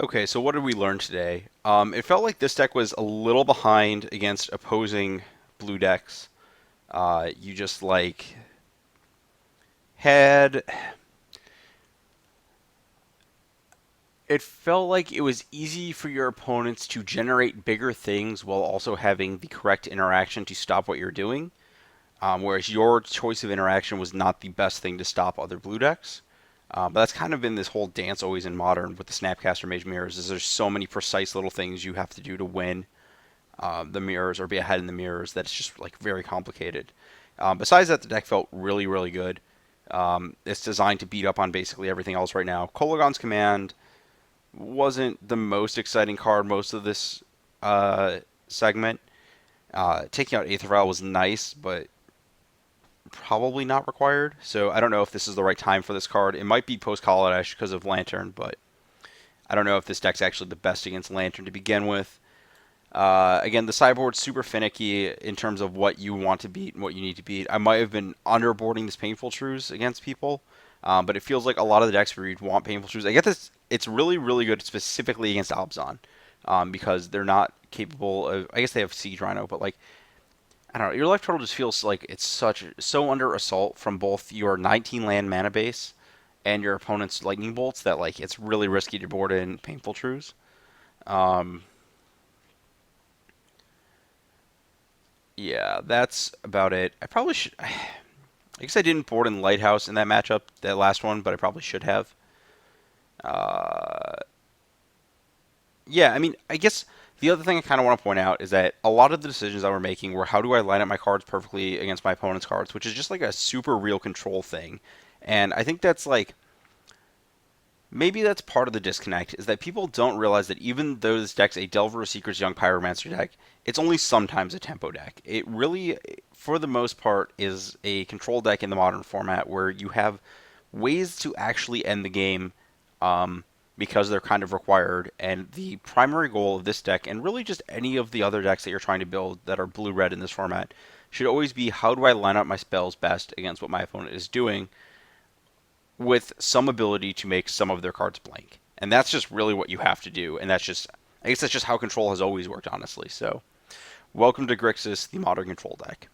Okay, so what did we learn today? It felt like this deck was a little behind against opposing blue decks. You just like had it felt like it was easy for your opponents to generate bigger things while also having the correct interaction to stop what you're doing. Whereas your choice of interaction was not the best thing to stop other blue decks. But that's kind of been this whole dance always in Modern with the Snapcaster Mage Mirrors. Is there's so many precise little things you have to do to win the mirrors or be ahead in the mirrors that it's just like very complicated. Besides that, the deck felt really really good. It's designed to beat up on basically everything else right now. Kolaghan's Command wasn't the most exciting card most of this segment. Taking out Aether Vial was nice, but probably not required. So I don't know if this is the right time for this card. It might be post Kaladesh because of Lantern, but I don't know if this deck's actually the best against Lantern to begin with. Again, the sideboard's super finicky in terms of what you want to beat and what you need to beat. I might have been underboarding this Painful Truths against people, but it feels like a lot of the decks where you'd want Painful Truths. I get this. It's really, really good specifically against Abzan because they're not capable of. I guess they have Siege Rhino, but like I don't know. Your life total just feels like it's so under assault from both your 19 land mana base and your opponent's lightning bolts that like it's really risky to board in Painful Truths. Um, yeah, that's about it. I probably should. I guess I didn't board in Lighthouse in that matchup, that last one, but I probably should have. Uh, yeah, I mean, I guess the other thing I kind of want to point out is that a lot of the decisions that we're making were how do I line up my cards perfectly against my opponent's cards, which is just like a super real control thing. And I think that's like maybe that's part of the disconnect is that people don't realize that even though this deck's a Delver of Secrets Young Pyromancer deck, it's only sometimes a tempo deck. It really, for the most part, is a control deck in the modern format where you have ways to actually end the game because they're kind of required. And the primary goal of this deck, and really just any of the other decks that you're trying to build that are blue-red in this format, should always be how do I line up my spells best against what my opponent is doing with some ability to make some of their cards blank. And that's just really what you have to do. And that's just, I guess that's just how control has always worked, honestly. So, welcome to Grixis, the modern control deck.